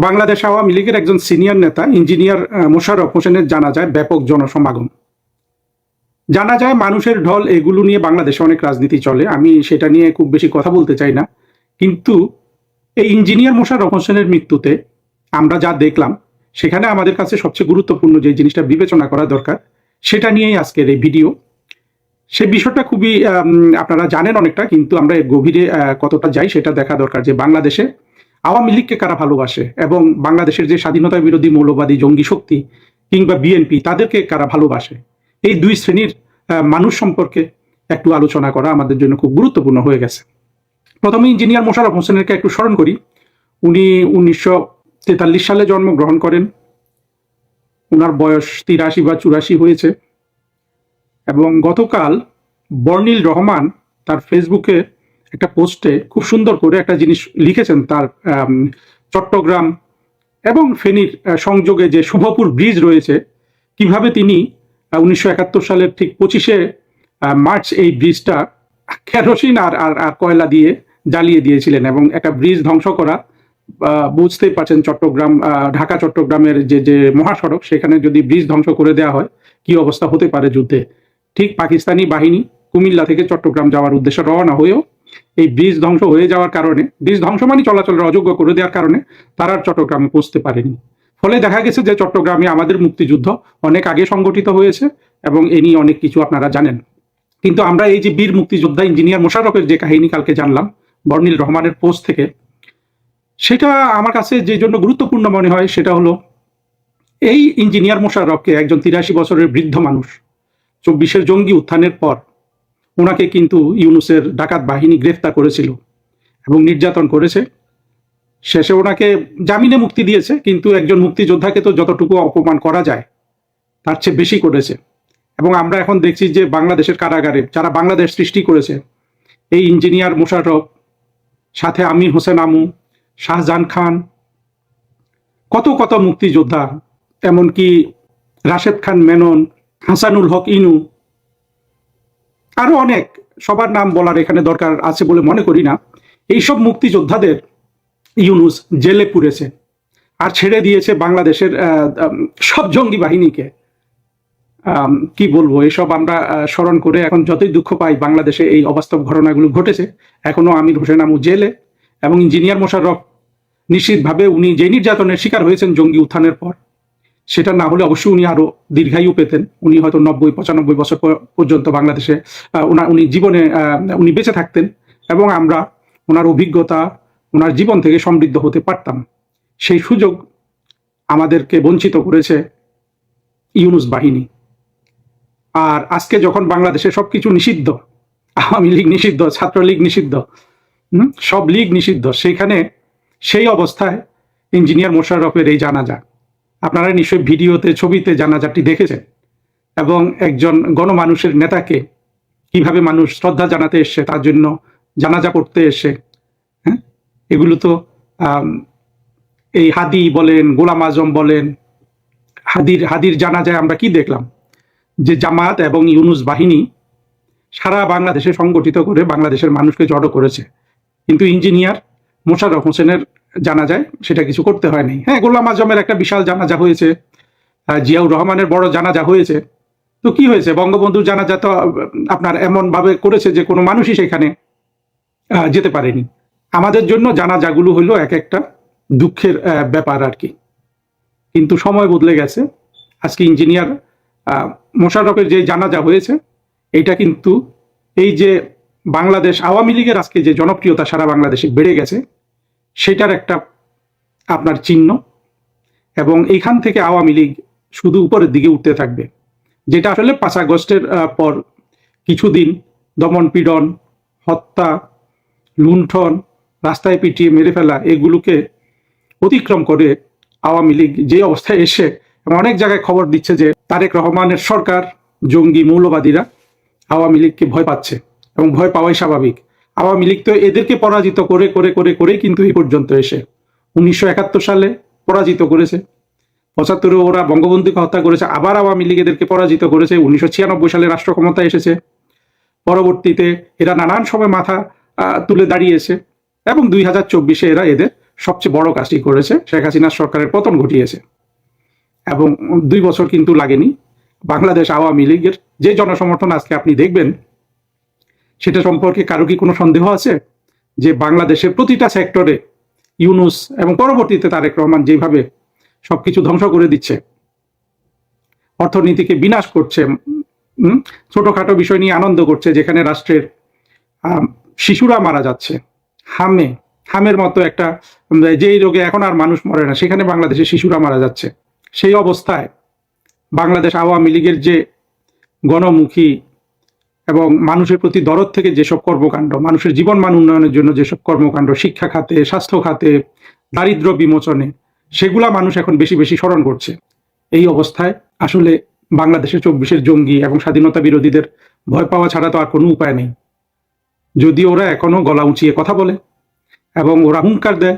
বাংলাদেশ আওয়ামী লীগের একজন সিনিয়র নেতা ইঞ্জিনিয়ার মোশাররফ হোসেনের জানাজায় ব্যাপক জনসমাগম। জানা যায় মানুষের ঢল, এগুলো নিয়ে বাংলাদেশে অনেক রাজনীতি চলে, আমি সেটা নিয়ে খুব বেশি কথা বলতে চাই না। কিন্তু এই ইঞ্জিনিয়ার মোশাররফ হোসেনের মৃত্যুতে আমরা যা দেখলাম, সেখানে আমাদের কাছে সবচেয়ে গুরুত্বপূর্ণ যে জিনিসটা বিবেচনা করা দরকার, সেটা নিয়েই আজকের এই ভিডিও। সে বিষয়টা খুবই আপনারা জানেন অনেকটা, কিন্তু আমরা এর গভীরে কতটা যাই সেটা দেখা দরকার। যে বাংলাদেশে আওয়ামী লীগকে কারা ভালোবাসে এবং বাংলাদেশের যে স্বাধীনতা বিরোধী মৌলবাদী জঙ্গি শক্তি কিংবা বিএনপি, তাদেরকে কারা ভালোবাসে, এই দুই শ্রেণীর মানুষ সম্পর্কে একটু আলোচনা করা আমাদের জন্য খুব গুরুত্বপূর্ণ হয়ে গেছে। প্রথমে ইঞ্জিনিয়ার মোশাররফ হোসেনকে একটু স্মরণ করি। উনি 1943 সালে জন্মগ্রহণ করেন। ওনার বয়স 83 বা 84 হয়েছে। এবং গতকাল বর্নিল রহমান তার ফেসবুকে একটা পোস্টে খুব সুন্দর করে একটা জিনিস লিখেছেন। তার চট্টগ্রাম এবং ফেনীর সংযোগে যে শুভপুর ব্রিজ রয়েছে, কিভাবে তিনি 1971 সালের ঠিক 25শে মার্চ এই ব্রিজটা কেরোসিন আর কয়লা দিয়ে জ্বালিয়ে দিয়েছিলেন। এবং একটা ব্রিজ ধ্বংস করা, বুঝতেই পারছেন চট্টগ্রাম ঢাকা চট্টগ্রামের যে মহাসড়ক, সেখানে যদি ব্রিজ ধ্বংস করে দেওয়া হয় কি অবস্থা হতে পারে যুদ্ধে। ঠিক পাকিস্তানি বাহিনী কুমিল্লা থেকে চট্টগ্রাম যাওয়ার উদ্দেশ্যে রওনা হয়েও এই ব্রিজ ধ্বংস হয়ে যাওয়ার কারণে, ব্রিজ ধ্বংস মানে চলাচলের অযোগ্য করে দেওয়ার কারণে তারা আর চট্টগ্রামে পৌঁছতে পারেনি। ফলে দেখা গেছে যে চট্টগ্রামে আমাদের মুক্তিযুদ্ধ অনেক আগে সংগঠিত হয়েছে এবং এ নিয়ে অনেক কিছু আপনারা জানেন। কিন্তু আমরা এই যে বীর মুক্তিযোদ্ধা ইঞ্জিনিয়ার মোশাররফের যে কাহিনী কালকে জানলাম বর্নিল রহমানের পোস্ট থেকে, সেটা আমার কাছে যে জন্য গুরুত্বপূর্ণ মনে হয় সেটা হলো, এই ইঞ্জিনিয়ার মোশাররফকে, একজন 83 বছরের বৃদ্ধ মানুষ, 24-এর জঙ্গি উত্থানের পর ওনাকে কিন্তু ইউনূসের ডাকাত বাহিনী গ্রেফতার করেছিল এবং নির্যাতন করেছে। শেষে ওনাকে জামিনে মুক্তি দিয়েছে, কিন্তু একজন মুক্তিযোদ্ধাকে তো যতটুকু অপমান করা যায় তার চেয়ে বেশি করেছে। এবং আমরা এখন দেখছি যে বাংলাদেশের কারাগারে যারা বাংলাদেশ সৃষ্টি করেছে, এই ইঞ্জিনিয়ার মোশাররফ, সাথে আমির হোসেন আমু, শাহজাহান খান, কত কত মুক্তিযোদ্ধা, এমনকি রাশেদ খান মেনন, হাসানুল হক ইনু, আরো অনেক, সবার নাম বলার এখানে দরকার আছে বলে মনে করি না। এইসব মুক্তিযোদ্ধাদের ইউনূস জেলে পুরেছে আর ছেড়ে দিয়েছে বাংলাদেশের সব জঙ্গি বাহিনীকে। কি বলবো, এসব আমরা স্মরণ করে এখন যতই দুঃখ পাই। বাংলাদেশে এই অবাস্তব ঘটনাগুলো ঘটেছে, এখনো আমির হোসেন আমু জেলে এবং ইঞ্জিনিয়ার মোশাররফ নিশ্চিতভাবে উনি যে নির্যাতনের শিকার হয়েছেন জঙ্গি উত্থানের পর, সেটা না হলে অবশ্যই উনি আরো দীর্ঘায়ু পেতেন। উনি হয়তো 90-95 বছর পর্যন্ত বাংলাদেশে উনি জীবনে উনি বেঁচে থাকতেন এবং আমরা ওনার অভিজ্ঞতা, ওনার জীবন থেকে সমৃদ্ধ হতে পারতাম। সেই সুযোগ আমাদেরকে বঞ্চিত করেছে ইউনূস বাহিনী। আর আজকে যখন বাংলাদেশে সবকিছু নিষিদ্ধ, আওয়ামী লীগ নিষিদ্ধ, ছাত্রলীগ নিষিদ্ধ, সব লীগ নিষিদ্ধ, সেখানে সেই অবস্থায় ইঞ্জিনিয়ার মোশাররফের এই জানাজা, আপনারা নিশ্চয়ই ভিডিওতে, ছবিতে জানাজাটি দেখেছেন। এবং একজন গণমানুষের নেতাকে কিভাবে মানুষ শ্রদ্ধা জানাতে এসছে, তার জন্য জানাজা পড়তে এসে, হ্যাঁ, এগুলো তো এই হাদি বলেন, গোলাম আজম বলেন, হাদির জানাজায় আমরা কি দেখলাম, যে জামাত এবং ইউনূস বাহিনী সারা বাংলাদেশে সংগঠিত করে বাংলাদেশের মানুষকে জড়ো করেছে। কিন্তু ইঞ্জিনিয়ার মোশাররফ হোসেনের জানাজায় সেটা কিছু করতে হয় নাই। হ্যাঁ, গোলাম আজমের একটা বিশাল জানাজা হয়েছে, জিয়াউর রহমানের বড় জানাজা হয়েছে, তো কি হয়েছে, বঙ্গবন্ধুর জানাজা তো আপনার এমন ভাবে করেছে যে কোনো মানুষই সেখানে যেতে পারেনি। আমাদের জন্য জানাজাগুলো হলো এক একটা দুঃখের ব্যাপার আর কি। কিন্তু সময় বদলে গেছে। আজকে ইঞ্জিনিয়ার মোশাররফের যে জানাজা হয়েছে, এইটা কিন্তু এই যে বাংলাদেশ আওয়ামী লীগের আজকে যে জনপ্রিয়তা সারা বাংলাদেশে বেড়ে গেছে, সেটার একটা আপনার চিহ্ন। এবং এইখান থেকে আওয়ামী লীগ শুধু উপরের দিকে উঠতে থাকবে, যেটা আসলে 5 আগস্টের পর কিছুদিন দমন পীড়ন, হত্যা, লুণ্ঠন, রাস্তায় পিটিয়ে মেরে ফেলা, এগুলোকে অতিক্রম করে আওয়ামী লীগ যে অবস্থায় এসে, অনেক জায়গায় খবর দিচ্ছে যে তারেক রহমানের সরকার, জঙ্গি মৌলবাদীরা আওয়ামী লীগকে ভয় পাচ্ছে এবং ভয় পাওয়াই স্বাভাবিক। আওয়ামী লীগ তো এদেরকে পরাজিত করে করে করে করেই কিন্তু এই পর্যন্ত এসে 1971 সালে পরাজিত করেছে, 75-এ ওরা বঙ্গবন্ধুকে হত্যা করেছে, আবার আওয়ামী লীগ এদেরকে পরাজিত করেছে, 1996 সালে রাষ্ট্র ক্ষমতায় এসেছে। পরবর্তীতে এরা নানান সময় মাথা তুলে দাঁড়িয়েছে এবং 2024-এ এরা এদের সবচেয়ে বড় কাজটি করেছে, শেখ হাসিনার সরকারের পতন ঘটিয়েছে। এবং 2 বছর কিন্তু লাগেনি। বাংলাদেশ আওয়ামী লীগের যে জনসমর্থন আজকে আপনি দেখবেন, সেটা সম্পর্কে কারো কি কোনো সন্দেহ আছে যে বাংলাদেশের প্রতিটা সেক্টরে ইউনূস এবং পরবর্তীতে তারেক রহমান যেভাবে সবকিছু ধ্বংস করে দিচ্ছে, অর্থনীতিকে বিনাশ করছে, ছোটখাটো বিষয় নিয়ে আনন্দ করছে, যেখানে রাষ্ট্রের শিশুরা মারা যাচ্ছে, হামের মতো একটা, যেই রোগে এখন আর মানুষ মরে না, সেখানে বাংলাদেশের শিশুরা মারা যাচ্ছে। সেই অবস্থায় বাংলাদেশ আওয়ামী লীগের যে গণমুখী এবং মানুষের প্রতি দরদ থেকে যেসব কর্মকাণ্ড, মানুষের জীবন মান উন্নয়নের জন্য যেসব কর্মকাণ্ড, শিক্ষা খাতে, স্বাস্থ্য খাতে, দারিদ্র্য বিমোচনে, সেগুলা মানুষ এখন বেশি বেশি স্মরণ করছে। এই অবস্থায় আসলে বাংলাদেশের 24-এর জঙ্গি এবং স্বাধীনতা বিরোধীদের ভয় পাওয়া ছাড়া তো আর কোনো উপায় নেই। যদি ওরা এখনো গলা উঁচিয়ে কথা বলে এবং ওরা হুঙ্কার দেয়,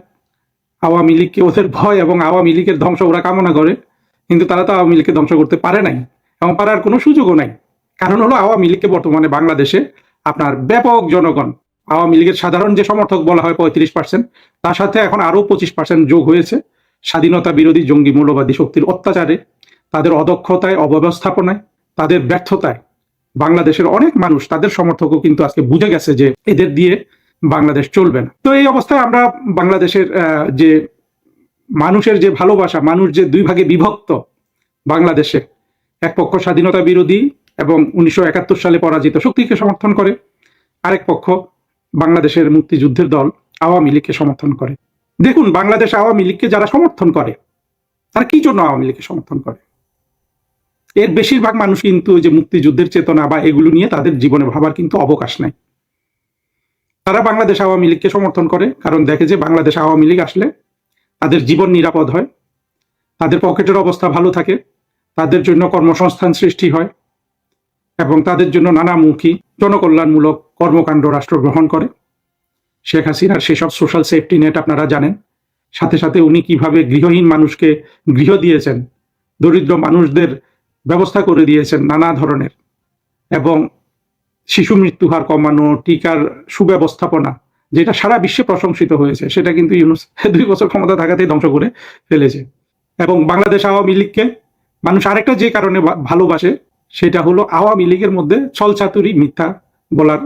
আওয়ামী লীগকে ওদের ভয় এবং আওয়ামী লীগের ধ্বংস ওরা কামনা করে, কিন্তু তারা তো আওয়ামী লীগকে ধ্বংস করতে পারে নাই এবং পারার কোনো সুযোগও নাই। কারণ হলো আওয়ামী লীগকে বর্তমানে বাংলাদেশে আপনার ব্যাপক জনগণ, আওয়ামী লীগের সাধারণ যে সমর্থক বলা হয় 35%, তার সাথে এখন আরো 25% যোগ হয়েছে স্বাধীনতা বিরোধী জঙ্গি মৌলবাদী শক্তির অত্যাচারে, তাদের অদক্ষতায়, অব্যবস্থাপনায়, তাদের ব্যর্থতায় বাংলাদেশের অনেক মানুষ, তাদের সমর্থকও কিন্তু আজকে বুঝে গেছে যে এদের দিয়ে বাংলাদেশ চলবে না। তো এই অবস্থায় আমরা বাংলাদেশের যে মানুষের যে ভালোবাসা, মানুষ যে 2 ভাগে বিভক্ত বাংলাদেশে, এক পক্ষ স্বাধীনতা বিরোধী এবং 1971 সালে পরাজিত শক্তিকে সমর্থন করে, আরেক পক্ষ বাংলাদেশের মুক্তিযুদ্ধের দল আওয়ামী লীগকে সমর্থন করে। দেখুন, বাংলাদেশ আওয়ামী লীগকে যারা সমর্থন করে, তারা কি জন্য আওয়ামী লীগকে সমর্থন করে? এর বেশিরভাগ মানুষ কিন্তু যে মুক্তিযুদ্ধের চেতনা বা এগুলো নিয়ে তাদের জীবনে ভাবার কিন্তু অবকাশ নাই। তারা বাংলাদেশ আওয়ামী লীগকে সমর্থন করে কারণ দেখে যে বাংলাদেশ আওয়ামী লীগ আসলে তাদের জীবন নিরাপদ হয়, তাদের পকেটের অবস্থা ভালো থাকে, তাদের জন্য কর্মসংস্থান সৃষ্টি হয় এবং তাদের জন্য নানামুখী জনকল্যাণমূলক কর্মকাণ্ড রাষ্ট্র গ্রহণ করে। শেখ হাসিনার সেসব সোশ্যাল সেফটি নেট আপনারা জানেন। সাথে সাথে উনি কিভাবে গৃহহীন মানুষকে গৃহ দিয়েছেন, দরিদ্র মানুষদের ব্যবস্থা করে দিয়েছেন নানা ধরনের, এবং শিশু মৃত্যু হার কমানো, টিকার সুব্যবস্থাপনা, যেটা সারা বিশ্বে প্রশংসিত হয়েছে, সেটা কিন্তু ইউনূস 2 বছর ক্ষমতা থাকাতেই ধ্বংস করে ফেলেছে। এবং বাংলাদেশ আওয়ামী লীগকে মানুষ আরেকটা যে কারণে ভালোবাসে, সেটা হলো আওয়ামী লীগের মধ্যে ছলচাতুরি, মিথ্যা বলার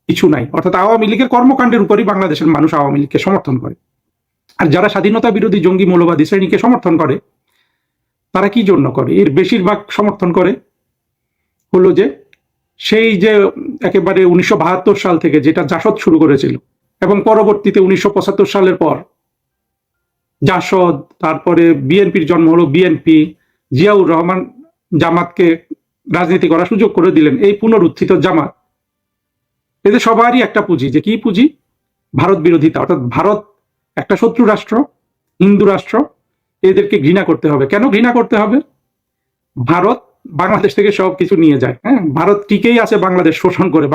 কিছু নাই। অর্থাৎ আওয়ামী লীগের কর্মকাণ্ডের উপরই বাংলাদেশের মানুষ আওয়ামী লীগকে সমর্থন করে। আর যারা স্বাধীনতা বিরোধী জঙ্গি মৌলবাদী শ্রেণীকে সমর্থন করে, তারা কি জন্য করে? এর বেশিরভাগ সমর্থন করে হলো যে সেই যে একেবারে 1972 সাল থেকে যেটা জাসদ শুরু করেছিল এবং পরবর্তীতে 1975 সালের পর জাসদ, তারপরে বিএনপির জন্ম হলো বিএনপি, জিয়াউর রহমান জামাতকে রাজনীতি করার সুযোগ করে দিলেন, এই পুনরুত্থিত জামাত, এদের সবারই একটা পুঁজি, যে কি পুঁজি? ভারত বিরোধিতা। অর্থাৎ ভারত একটা শত্রু রাষ্ট্র, হিন্দু রাষ্ট্র, এদেরকে ঘৃণা করতে হবে। কেন ঘৃণা করতে হবে? ভারত বাংলাদেশ থেকে সবকিছু নিয়ে যায়, হ্যাঁ, ভারত টিকেই আছে বাংলাদেশ শোষণ করে,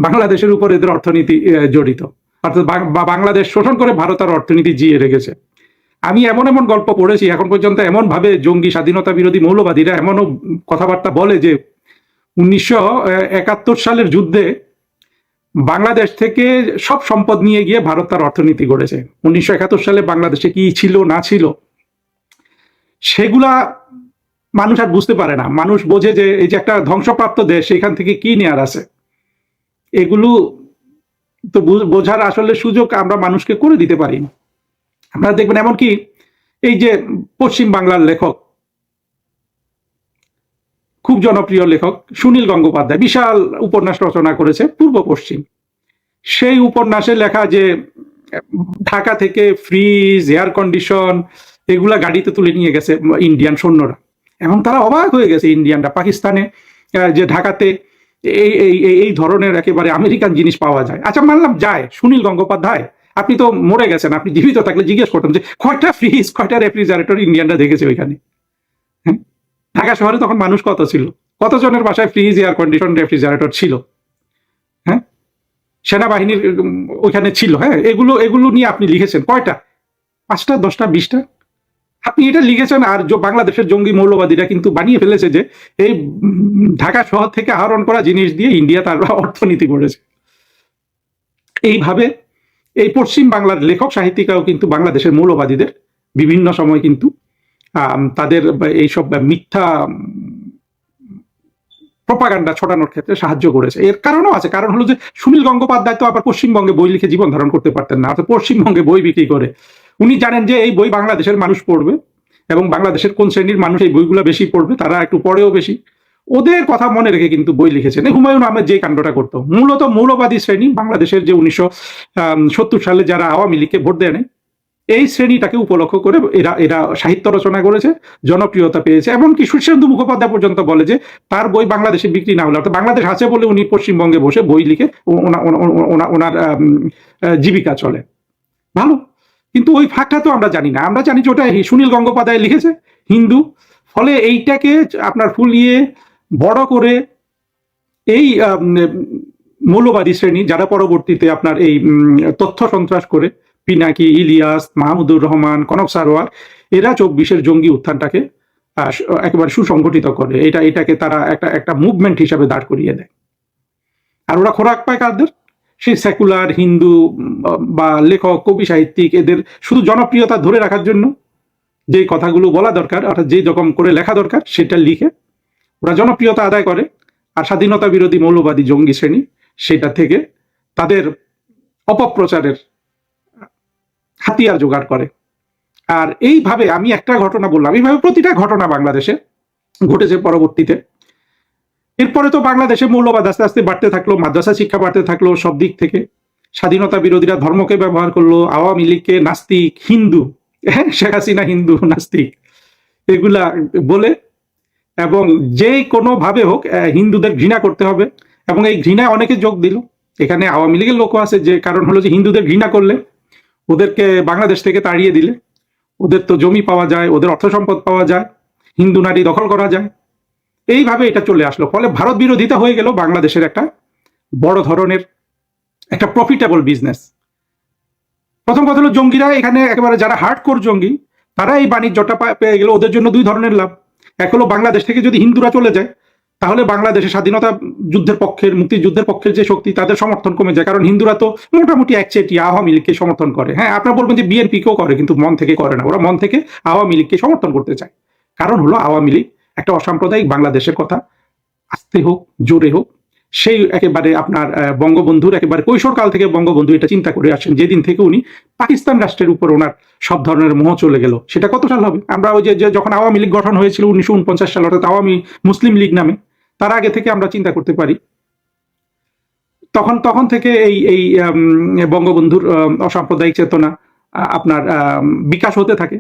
বাংলাদেশের উপর এদের অর্থনীতি জড়িত। অর্থাৎ বাংলাদেশ শোষণ করে ভারত আর অর্থনীতি জিয়ে রেখেছে। আমি এমন এমন গল্প পড়েছি এখন পর্যন্ত, এমন ভাবে জঙ্গি স্বাধীনতা বিরোধী মৌলবাদীরা এমনও কথাবার্তা বলে যে 1971 সালের যুদ্ধে বাংলাদেশ থেকে সব সম্পদ নিয়ে গিয়ে ভারত তার অর্থনীতি গড়েছে। 1971 সালে বাংলাদেশে কি ছিল না ছিল সেগুলা মানুষ আর বুঝতে পারে না। মানুষ বোঝে যে এই যে একটা ধ্বংসপ্রাপ্ত দেশ, সেখান থেকে কি নেয়ার আছে। এগুলো তো বোঝার আসলে সুযোগ আমরা মানুষকে করে দিতে পারি না। আপনারা দেখবেন এমনকি এই যে পশ্চিম বাংলার লেখক, খুব জনপ্রিয় লেখক সুনীল গঙ্গোপাধ্যায় বিশাল উপন্যাস রচনা করেছে পূর্ব পশ্চিম। সেই উপন্যাসে লেখা যে ঢাকা থেকে ফ্রিজ, এয়ার কন্ডিশন এগুলা গাড়িতে তুলে নিয়ে গেছে ইন্ডিয়ান সৈন্যরা, এবং তারা অবাক হয়ে গেছে ইন্ডিয়ানরা, পাকিস্তানে যে ঢাকাতে এই ধরনের একেবারে আমেরিকান জিনিস পাওয়া যায়। আচ্ছা, মানলাম যায়, সুনীল গঙ্গোপাধ্যায় আপনি তো মরে গেছেন, আপনি জীবিত থাকলে জিজ্ঞেস করতাম যে কয়টা ফ্রিজ, কয়টা রেফ্রিজারেটর ইন্ডিয়ানরা দেখেছে ওইখানে। হ্যাঁ, ঢাকা শহরে তখন মানুষ কত ছিল, কতজনের বাসায় ফ্রিজ, এয়ার কন্ডিশন, রেফ্রিজারেটর ছিল? হ্যাঁ, সেনাবাহিনীর ওইখানে ছিল। হ্যাঁ, এগুলো নিয়ে আপনি লিখেছেন কয়টা? 5টা, 10টা, 20টা? আপনি এটা লিখেছেন। আর বাংলাদেশের জঙ্গি মৌলবাদীরা কিন্তু বানিয়ে ফেলেছে যে এই ঢাকা শহর থেকে আহরণ করা জিনিস দিয়ে ইন্ডিয়া তার অর্থনীতি করেছে। এইভাবে এই পশ্চিম বাংলার লেখক সাহিত্যিকাও কিন্তু বাংলাদেশের মৌলবাদীদের বিভিন্ন সময় কিন্তু তাদের এইসব মিথ্যা প্রপাগান্ডা ছড়ানোর ক্ষেত্রে সাহায্য করেছে। এর কারণও আছে, কারণ হলো যে সুনীল গঙ্গোপাধ্যায় তো আবার পশ্চিমবঙ্গে বই লিখে জীবন ধারণ করতে পারতেন না, অর্থাৎ পশ্চিমবঙ্গে বই বিক্রি করে উনি জানেন যে এই বই বাংলাদেশের মানুষ পড়বে এবং বাংলাদেশের কোন শ্রেণীর মানুষ এই বইগুলো বেশি পড়বে, তারা একটু পড়েও বেশি, ওদের কথা মনে রেখে কিন্তু বই লিখেছেন। হুমায়ুন আহমেদ যে কাণ্ডটা করতো, মূলত মৌলবাদী শ্রেণী বাংলাদেশের যে 1970 সালে যারা আওয়ামী লীগকে ভোট দেয় নাই, এই শ্রেণীটাকে উপলক্ষ করে এরা এরা সাহিত্য রচনা করেছে, জনপ্রিয়তা পেয়েছে। এমনকি শীর্ষেন্দু মুখোপাধ্যায় পর্যন্ত বলে যে তার বই বাংলাদেশে বিক্রি না হলে, অর্থাৎ বাংলাদেশ আছে বলে উনি পশ্চিমবঙ্গে বসে বই লিখে ওনার জীবিকা চলে। ভালো, কিন্তু ওই ফাঁকটা তো আমরা জানি না। আমরা জানি যে ওটা সুনীল গঙ্গোপাধ্যায় লিখেছে, হিন্দু, ফলে এইটাকে আপনার ফুলিয়ে বড় করে এই মৌলবাদী শ্রেণী যারা পরবর্তীতে আপনার এই তথ্য সন্ত্রাস করে পিনাকি, ইলিয়াস, মাহমুদুর রহমান, কনক সারোয়ার, এরা 24-এর জঙ্গি উত্থানটাকে একেবারে সুসংগঠিত করে, এটাকে তারা একটা মুভমেন্ট হিসাবে দাঁড় করিয়ে দেয়। আর ওরা খোরাক পায় কাদের? সেই সেকুলার হিন্দু বা লেখক, কবি, সাহিত্যিক, এদের শুধু জনপ্রিয়তা ধরে রাখার জন্য যে কথাগুলো বলা দরকার, অর্থাৎ যে রকম করে লেখা দরকার সেটা লিখে ওরা জনপ্রিয়তা আদায় করে। আর স্বাধীনতা বিরোধী মৌলবাদী জঙ্গি শ্রেণী সেটা থেকে তাদের অপপ্রচারের হাতিয়ার জোগাড় করে। আর এইভাবে আমি একটা ঘটনা বললাম, এইভাবে প্রতিটা ঘটনা বাংলাদেশে ঘটেছে পরবর্তীতে। এরপরে তো বাংলাদেশে মৌলবাদ আস্তে আস্তে বাড়তে থাকলো, মাদ্রাসা শিক্ষা বাড়তে থাকলো, সব দিক থেকে স্বাধীনতা বিরোধীরা ধর্মকে ব্যবহার করলো, আওয়ামী লীগকে নাস্তিক, হিন্দু, হ্যাঁ, শেখ হাসিনা হিন্দু, নাস্তিক এগুলা বলে, এবং যে কোনোভাবে হোক হিন্দুদের ঘৃণা করতে হবে। এবং এই ঘৃণায় অনেকে যোগ দিল, এখানে আওয়ামী লীগের লোকও আছে, যে কারণ হলো যে হিন্দুদের ঘৃণা করলে ওদেরকে বাংলাদেশ থেকে তাড়িয়ে দিলে ওদের তো জমি পাওয়া যায়, ওদের অর্থ সম্পদ পাওয়া যায়, হিন্দু নারী দখল করা যায়, এইভাবে এটা চলে আসলো। ফলে ভারত বিরোধিতা হয়ে গেল বাংলাদেশের একটা বড় ধরনের একটা প্রফিটেবল বিজনেস। প্রথম কথা হলো জঙ্গিরা এখানে একেবারে যারা হার্ডকোর জঙ্গি, তারা এই বাণিজ্যটা পেয়ে গেল। ওদের জন্য দুই ধরনের লাভ। এক হলো বাংলাদেশ থেকে যদি হিন্দুরা চলে যায়, তাহলে বাংলাদেশের স্বাধীনতা যুদ্ধের পক্ষের, মুক্তিযুদ্ধের পক্ষের যে শক্তি, তাদের সমর্থন কমে যায়, কারণ হিন্দুরা তো মোটামুটি একচেটিয়া আওয়ামী লীগকে সমর্থন করে। হ্যাঁ, আপনারা বলবেন যে বিএনপিকেও করে, কিন্তু মন থেকে করে না, ওরা মন থেকে আওয়ামী লীগকে সমর্থন করতে চায়। কারণ হলো আওয়ামী লীগ একটা অসাম্প্রদায়িক বাংলাদেশের কথা আস্তে হোক জোরে হোক, সেই একেবারে আপনার বঙ্গবন্ধুর একেবারে কৈশোরকাল থেকে বঙ্গবন্ধু এটা চিন্তা করে আসেন, যেদিন থেকে উনি পাকিস্তান রাষ্ট্রের উপর ওনার সব ধরনের মোহ চলে গেল। সেটা কত সাল হবে? আমরা ওই যে যখন আওয়ামী লীগ গঠন হয়েছিল 1949 সাল, অর্থাৎ আওয়ামী মুসলিম লীগ নামে, তার আগে থেকে আমরা চিন্তা করতে পারি। তখন থেকে এই বঙ্গবন্ধুর অসাম্প্রদায়িক চেতনা আপনার বিকাশ হতে থাকে।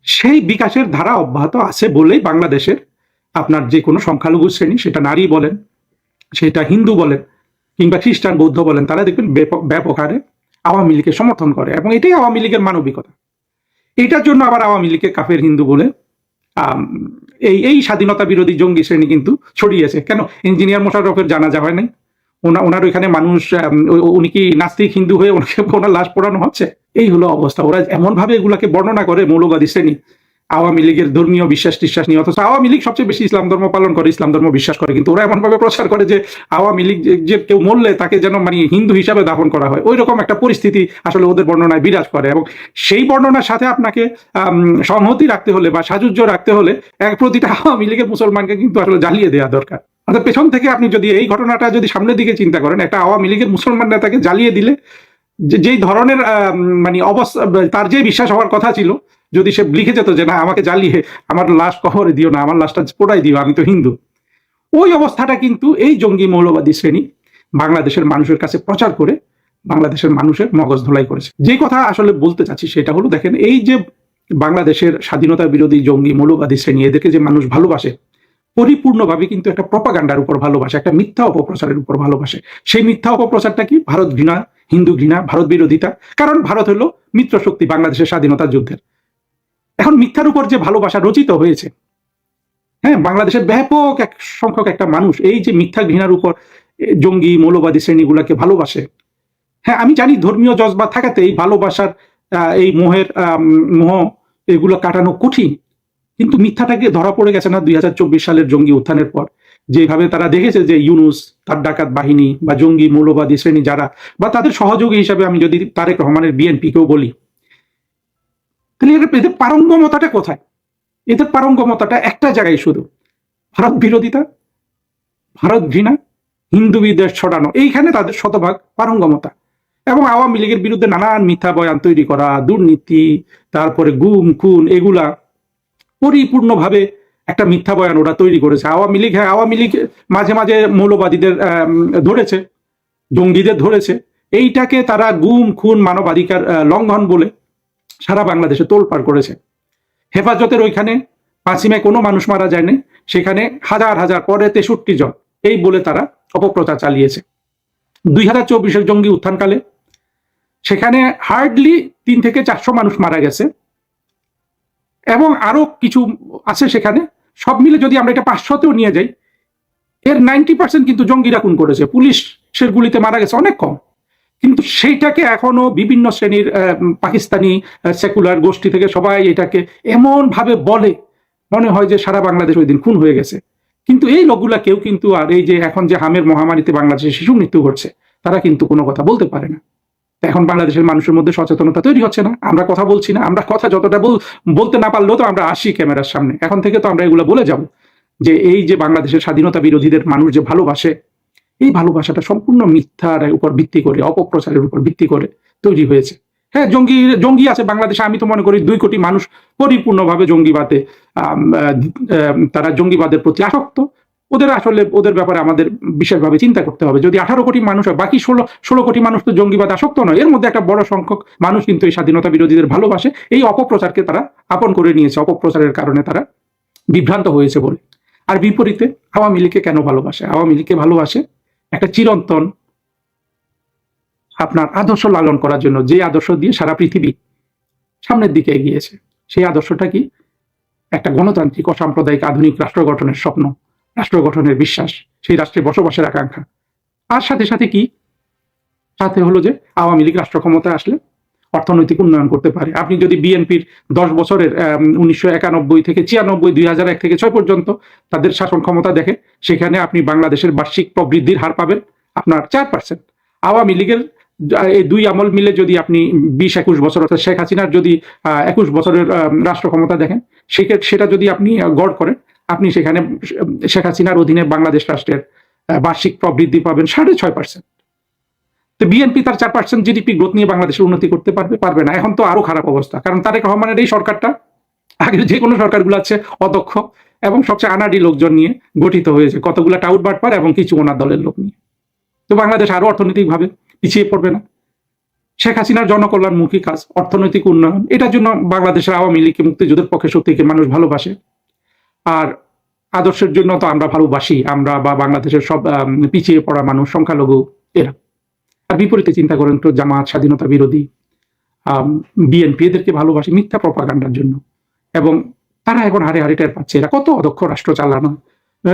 সেই বিকাশের ধারা অব্যাহত আছে বলেই বাংলাদেশের আপনার যে কোনো সংখ্যালঘু শ্রেণী, সেটা নারী বলেন, সেটা হিন্দু বলেন, কিংবা খ্রিস্টান, বৌদ্ধ বলেন, তারা দেখবেন ব্যাপক হারে আওয়ামী লীগকে সমর্থন করে। এবং এটাই আওয়ামী লীগের মানবিকতা। এটার জন্য আবার আওয়ামী লীগকে কাফের হিন্দু বলে এই স্বাধীনতা বিরোধী জঙ্গি শ্রেণী কিন্তু ছড়িয়েছে। কেন? ইঞ্জিনিয়ার মোশাররফের জানাজা হয় নাই? ওনার ওইখানে মানুষ, উনি কি নাস্তিক হিন্দু হয়ে ওনার লাশ পোড়ানো হচ্ছে? এই হলো অবস্থা। ওরা এমন ভাবে এগুলাকে বর্ণনা করে মৌলবাদী শ্রেণী আওয়ামী লীগের ধর্মীয় বিশ্বাস টিশ্বাস নিয়ে, অথচ আওয়ামী লীগ সবচেয়ে বেশি ইসলাম ধর্ম পালন করে, ইসলাম ধর্ম বিশ্বাস করে, কিন্তু ওরা এমন ভাবে প্রচার করে যে আওয়ামী লীগ যে কেউ মরলে তাকে যেন মানে হিন্দু হিসাবে দাফন করা হয়। ওই রকম একটা পরিস্থিতি আসলে ওদের বর্ণনায় বিরাজ করে। এবং সেই বর্ণনার সাথে আপনাকে সংহতি রাখতে হলে বা সাযুজ্য রাখতে হলে প্রতিটা আওয়ামী লীগের মুসলমানকে কিন্তু আসলে জ্বালিয়ে দেওয়া দরকার। অর্থাৎ পেছন থেকে আপনি যদি এই ঘটনাটা যদি সামনের দিকে চিন্তা করেন, একটা আওয়ামী লীগের মুসলমান নেতাকে জ্বালিয়ে দিলে যেই ধরনের মানে অবস্থা, তার যে বিশ্বাস হওয়ার কথা ছিল, যদি সে লিখে যেত যে না, আমাকে জ্বালিয়ে আমার লাশ কবরে দিও না, আমার লাশটা পোড়াই দিও, আমি তো হিন্দু, ওই অবস্থাটা কিন্তু এই জঙ্গি মৌলবাদী শ্রেণী বাংলাদেশের মানুষের কাছে প্রচার করে বাংলাদেশের মানুষের মগজ ধোলাই করেছে। যে কথা আসলে বলতে চাচ্ছি সেটা হলো, দেখেন, এই যে বাংলাদেশের স্বাধীনতা বিরোধী জঙ্গি মৌলবাদী শ্রেণী, এদেরকে যে মানুষ ভালোবাসে পরিপূর্ণভাবে, কিন্তু একটা প্রপাগান্ডার উপর ভালোবাসে, একটা মিথ্যা অপপ্রচারের উপর ভালোবাসে। সেই মিথ্যা অপপ্রচারটা কি? ভারত ঘৃণা, হিন্দু ঘৃণা, ভারত বিরোধিতা। কারণ ভারত হলো মিত্র শক্তি বাংলাদেশের স্বাধীনতা যুদ্ধের। এখন মিথ্যার উপর যে ভালোবাসা রচিত হয়েছে, হ্যাঁ, বাংলাদেশের ব্যাপক এক সংখ্যক একটা মানুষ এই যে মিথ্যা ঘৃণার উপর জঙ্গি মৌলবাদী শ্রেণীগুলোকে ভালোবাসে। হ্যাঁ, আমি জানি ধর্মীয় জজবা থাকাতে এই ভালোবাসার এই মোহ এগুলো কাটানো কঠিন, কিন্তু মিথ্যাটাকে ধরা পড়ে গেছে না 2024 সালের জঙ্গি উত্থানের পর, যেভাবে তারা দেখেছে যে ইউনূস, তার ডাকাত বাহিনী বা জঙ্গি মৌলবাদী শ্রেণী যারা, বা তাদের সহযোগী হিসাবে আমি যদি তারেক রহমানের বিএনপিকেও বলি, তাহলে এদের পারঙ্গমতাটা কোথায়? এদের পারঙ্গমতাটা একটা জায়গায় শুধু, ভারত বিরোধিতা, ভারত ঘৃণা, হিন্দু বিদ্বেষ ছড়ানো, এইখানে তাদের শতভাগ পারঙ্গমতা। এবং আওয়ামী লীগের বিরুদ্ধে নানান মিথ্যা বয়ান তৈরি করা, দুর্নীতি, তারপরে গুম খুন, এগুলা পরিপূর্ণভাবে একটা মিথ্যা বয়ান ওরা তৈরি করেছে। আওয়ামী লীগ, হ্যাঁ আওয়ামী লীগ মাঝে মাঝে মৌলবাদীদের ধরেছে, জঙ্গিদের ধরেছে, এইটাকে তারা গুম খুন মানবাধিকার লঙ্ঘন বলে সারা বাংলাদেশে তোলপাড় করেছে। হেফাজতের ওইখানে 5ই মে কোনো মানুষ মারা যায়নি, সেখানে হাজার হাজার, পরে 63 জন, এই বলে তারা অপপ্রচার চালিয়েছে। 2024-এর জঙ্গি উত্থানকালে সেখানে হার্ডলি 3 থেকে 400 মানুষ মারা গেছে, এবং আরো কিছু আছে সেখানে, সব মিলে যদি আমরা এটা 500তেও নিয়ে যাই, এর 90% কিন্তু জঙ্গিরা খুন করেছে, পুলিশের গুলিতে মারা গেছে অনেক কম। কিন্তু সেইটাকে এখনো বিভিন্ন শ্রেণীর পাকিস্তানি সেকুলার গোষ্ঠী থেকে সবাই এটাকে এমন ভাবে বলে, মনে হয় যে সারা বাংলাদেশ ওই দিন খুন হয়ে গেছে। কিন্তু এই লোকগুলা কেউ কিন্তু, আর এই যে এখন যে হামের মহামারীতে বাংলাদেশে শিশু মৃত্যু ঘটছে, তারা কিন্তু কোনো কথা বলতে পারে না। এখন বাংলাদেশের মানুষের মধ্যে সচেতনতা তৈরি হচ্ছে না। আমরা কথা বলছি না, আমরা কথা যতটা বলতে না পারলেও তো আমরা আসি ক্যামেরার সামনে, এখন থেকে তো আমরা এগুলো বলে যাব যে এই যে বাংলাদেশের স্বাধীনতা বিরোধীদের মানুষ যে ভালোবাসে, এই ভালোবাসাটা সম্পূর্ণ মিথ্যার উপর ভিত্তি করে, অপপ্রচারের উপর ভিত্তি করে তৈরি হয়েছে। হ্যাঁ, জঙ্গি আছে বাংলাদেশে, আমি তো মনে করি 2 কোটি মানুষ পরিপূর্ণভাবে জঙ্গিবাদে, তারা জঙ্গিবাদের প্রতি আসক্ত। ওদের ব্যাপারে আমাদের বিশেষভাবে চিন্তা করতে হবে। যদি 18 কোটি মানুষ হয়, বাকি 16 কোটি মানুষ তো জঙ্গিবাদ আসক্ত নয়, এর মধ্যে একটা বড় সংখ্যক মানুষ কিন্তু এই স্বাধীনতা বিরোধীদের ভালোবাসে। এই অপপ্রচারকে তারা আপন করে নিয়েছে, অপপ্রচারের কারণে তারা বিভ্রান্ত হয়েছে বলে। আর বিপরীতে আওয়ামী লীগকে কেন ভালোবাসে? আওয়ামী লীগকে ভালোবাসে একটা চিরন্তন আপনার আদর্শ লালন করার জন্য, যে আদর্শ দিয়ে সারা পৃথিবী সামনের দিকে এগিয়েছে। সেই আদর্শটা কি? একটা গণতান্ত্রিক অসাম্প্রদায়িক আধুনিক রাষ্ট্র গঠনের স্বপ্ন, রাষ্ট্র গঠনের বিশ্বাস, সেই রাষ্ট্রে বসবাসের আকাঙ্ক্ষা। আর সাথে সাথে কি? সাথে হলো যে আওয়ামী লীগ রাষ্ট্র ক্ষমতায় আসলে অর্থনৈতিক উন্নয়ন করতে পারে। আপনি যদি বিএনপির 10 বছরের 1991 থেকে 96, 2001 থেকে 6 পর্যন্ত তাদের শাসন ক্ষমতা দেখেন, সেখানে আপনি বাংলাদেশের বার্ষিক প্রবৃদ্ধির হার পাবেন আপনার 4%। আওয়ামী লীগের এই 2 আমল মিলে যদি আপনি 20-21 বছর, অর্থাৎ শেখ হাসিনার যদি 21 বছরের রাষ্ট্র ক্ষমতা দেখেন, সেটা যদি আপনি গড় করেন, আপনি সেখানে শেখ হাসিনার অধীনে বাংলাদেশ রাষ্ট্রের বার্ষিক প্রবৃদ্ধি পাবেন 6.5%। তো বিএনপি তার 4% জিডিপি গ্রোথ নিয়ে বাংলাদেশের উন্নতি করতে পারবে না। এখন তো আরো খারাপ অবস্থা, কারণ তারেক রহমানের এই সরকারটা আগের যে কোনো সরকারগুলো আছে অদক্ষ এবং সবচেয়ে আনাড়ি লোকজন নিয়ে গঠিত হয়েছে, কতগুলো টাউট বাটপার এবং কিছু ওনার দলের লোক নিয়ে। তো বাংলাদেশ আরো অর্থনৈতিকভাবে পিছিয়ে পড়বে না? শেখ হাসিনার জনকল্যাণমুখী কাজ, অর্থনৈতিক উন্নয়ন, এটার জন্য বাংলাদেশের আওয়ামী লীগকে, মুক্তিযুদ্ধের পক্ষে শক্তিকে মানুষ ভালোবাসে। আর আদর্শের জন্য তো আমরা ভালোবাসি, আমরা বা বাংলাদেশের সব পিছিয়ে পড়া মানুষ, সংখ্যালঘু, এরা। আর বিপরীতে চিন্তা করেন তো জামাত, স্বাধীনতা বিরোধী, বিএনপি, এদেরকে ভালোবাসি মিথ্যা প্রপাগান্ডার জন্য। এবং তারা এখন হারে হারে টের পাচ্ছে এরা কত অদক্ষ রাষ্ট্র চালানো।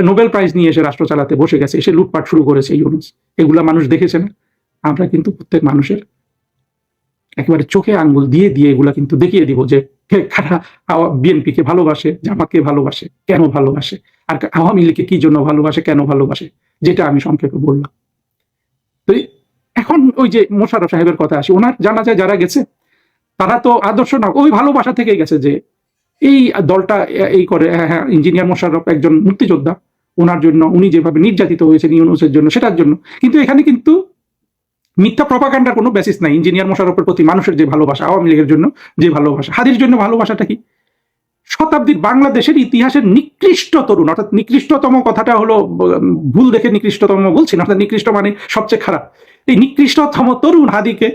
নোবেল প্রাইজ নিয়ে এসে রাষ্ট্র চালাতে বসে গেছে, এসে লুটপাট শুরু করেছে ইউনূস। এগুলা মানুষ দেখেছে না? আমরা কিন্তু প্রত্যেক মানুষের একেবারে চোখে আঙ্গুল দিয়ে দিয়ে এগুলা কিন্তু দেখিয়ে দিব যে কারা বিএনপিকে ভালোবাসে, জামাতকে ভালোবাসে, কেন ভালোবাসে, আর আওয়ামী লীগকে কি জন্য ভালোবাসে, কেন ভালোবাসে, যেটা আমি সংক্ষেপে বললাম। তো এখন ওই যে মোশাররফ সাহেবের কথা আসি, ওনার জানা যায় যারা গেছে তারা তো আদর্শ না, ওই ভালোবাসা থেকেই গেছে যে এই দলটা এই করে। হ্যাঁ, ইঞ্জিনিয়ার মোশাররফ একজন মুক্তিযোদ্ধা, ওনার জন্য, উনি যেভাবে নির্যাতিত হয়েছেন ইউনূসের জন্য, সেটার জন্য। কিন্তু এখানে কিন্তু মিথ্যা প্রপাগান্ডার কোনো বেসিস নাই। ইঞ্জিনিয়ার মোশাররফের প্রতি মানুষের যে ভালোবাসা, আওয়ামী লীগের জন্য যে ভালোবাসা, হাদির জন্য ভালোবাসাটা কি? শতাব্দীর বাংলাদেশের ইতিহাসের নিকৃষ্ট তরুণ, অর্থাৎ নিকৃষ্টতম কথাটা হলো ভুল দেখে নিকৃষ্টতম বলছি না, অর্থাৎ নিকৃষ্ট মানে সবচেয়ে খারাপ। এই নিকৃষ্টতম তরুণ হাদিকে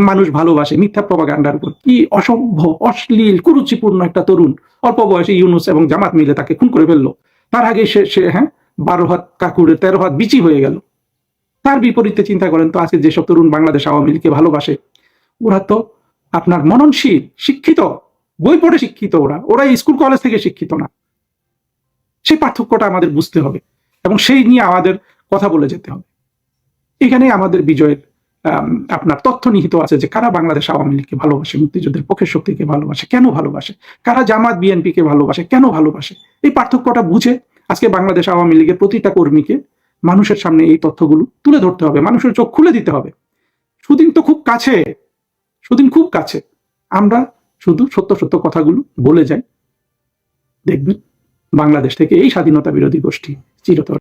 মানুষ ভালোবাসে মিথ্যা প্রপাগান্ডার উপর। কি অসভ্য, অশ্লীল, কুরুচিপূর্ণ একটা তরুণ, অল্প বয়সে ইউনূস এবং জামাত মিলে তাকে খুন করে ফেললো। তার আগে সে 12 হাত কাকুরে 13 হাত বিচি হয়ে গেল। তার বিপরীতে চিন্তা করেন তো আজকে যেসব তরুণ বাংলাদেশ আওয়ামী লীগকে ভালোবাসে, ওরা তো আপনার মননশীল, শিক্ষিত, বই পড়ে শিক্ষিত, ওরা স্কুল কলেজ থেকে শিক্ষিত না। সেই পার্থক্যটা আমাদের বুঝতে হবে এবং সেই নিয়ে আমাদের কথা বলে যেতে হবে। এখানে আমাদের বিজয়ের আপনার তথ্য নিহিত আছে যে কারা বাংলাদেশ আওয়ামী লীগকে ভালোবাসে, মুক্তিযুদ্ধের পক্ষের শক্তিকে ভালোবাসে, কেন ভালোবাসে, কারা জামাত বিএনপিকে ভালোবাসে, কেন ভালোবাসে। এই পার্থক্যটা বুঝে আজকে বাংলাদেশ আওয়ামী লীগের প্রতিটা কর্মীকে মানুষের সামনে এই তথ্যগুলো তুলে ধরতে হবে, মানুষের চোখ খুলে দিতে হবে। সুদিন তো খুব কাছে, সুদিন খুব কাছে। আমরা শুধু সত্য সত্য কথাগুলো বলে যাই, দেখবেন বাংলাদেশ থেকে এই স্বাধীনতা বিরোধী গোষ্ঠী চিরতরে